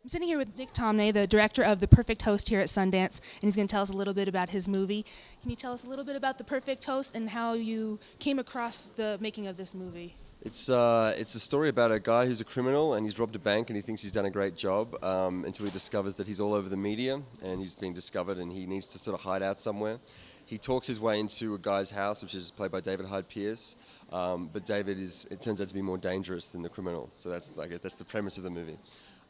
I'm sitting here with Nick Tomnay, the director of The Perfect Host here at Sundance, and he's going to tell us a little bit about his movie. Can you tell us a little bit about The Perfect Host and how you came across the making of this movie? It's a story about a guy who's a criminal and he's robbed a bank and he thinks he's done a great job until he discovers that he's all over the media and he's being discovered and he needs to sort of hide out somewhere. He talks his way into a guy's house, which is played by David Hyde Pierce, but David it turns out to be more dangerous than the criminal. So that's the premise of the movie.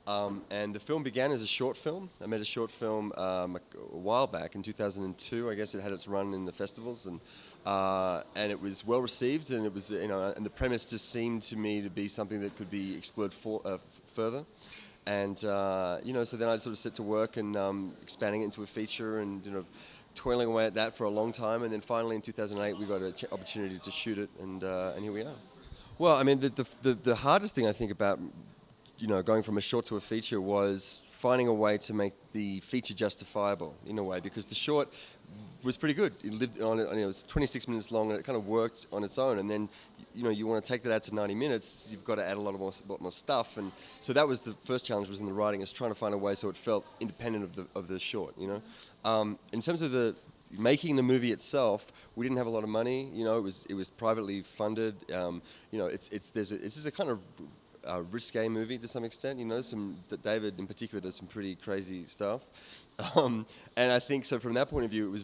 And the film began as a short film. I made a short film a while back in 2002. I guess it had its run in the festivals, and it was well received. And it was, and the premise just seemed to me to be something that could be explored further. And so then I sort of set to work and expanding it into a feature, and toiling away at that for a long time. And then finally in 2008, we got an opportunity to shoot it, and here we are. Well, I mean, the hardest thing I think about going from a short to a feature was finding a way to make the feature justifiable in a way, because the short was pretty good. It lived on it, it was 26 minutes long and it kind of worked on its own. And then, you want to take that out to 90 minutes, you've got to add a lot more stuff. And so that was the first challenge, was in the writing, is trying to find a way so it felt independent of the short. In terms of the making the movie itself, we didn't have a lot of money. It was privately funded. This is a kind of risque movie to some extent. That David in particular does some pretty crazy stuff, and I think so. From that point of view,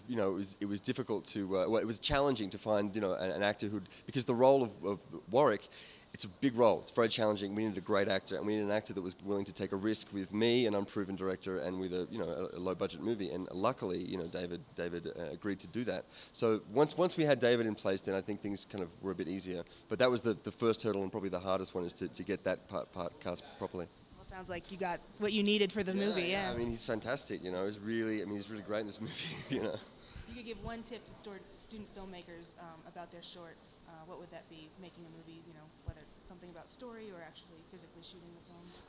it was difficult to. It was challenging to find an actor because the role of Warwick, it's a big role. It's very challenging. We needed a great actor, and we needed an actor that was willing to take a risk with me, an unproven director, and with a low budget movie. And luckily, David agreed to do that. So once we had David in place, then I think things kind of were a bit easier. But that was the first hurdle, and probably the hardest one, is to get that part cast properly. Well, sounds like you got what you needed for the movie. Yeah. I mean, he's fantastic. He's really great in this movie. You could give one tip to student filmmakers about their shorts. What would that be? Making a movie, whether it's something about story or actually physically shooting the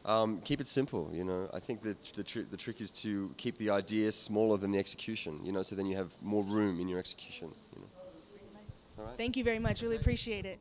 film. Keep it simple. I think that the trick is to keep the idea smaller than the execution. So then you have more room in your execution. Very nice. All right. Thank you very much. Really appreciate it.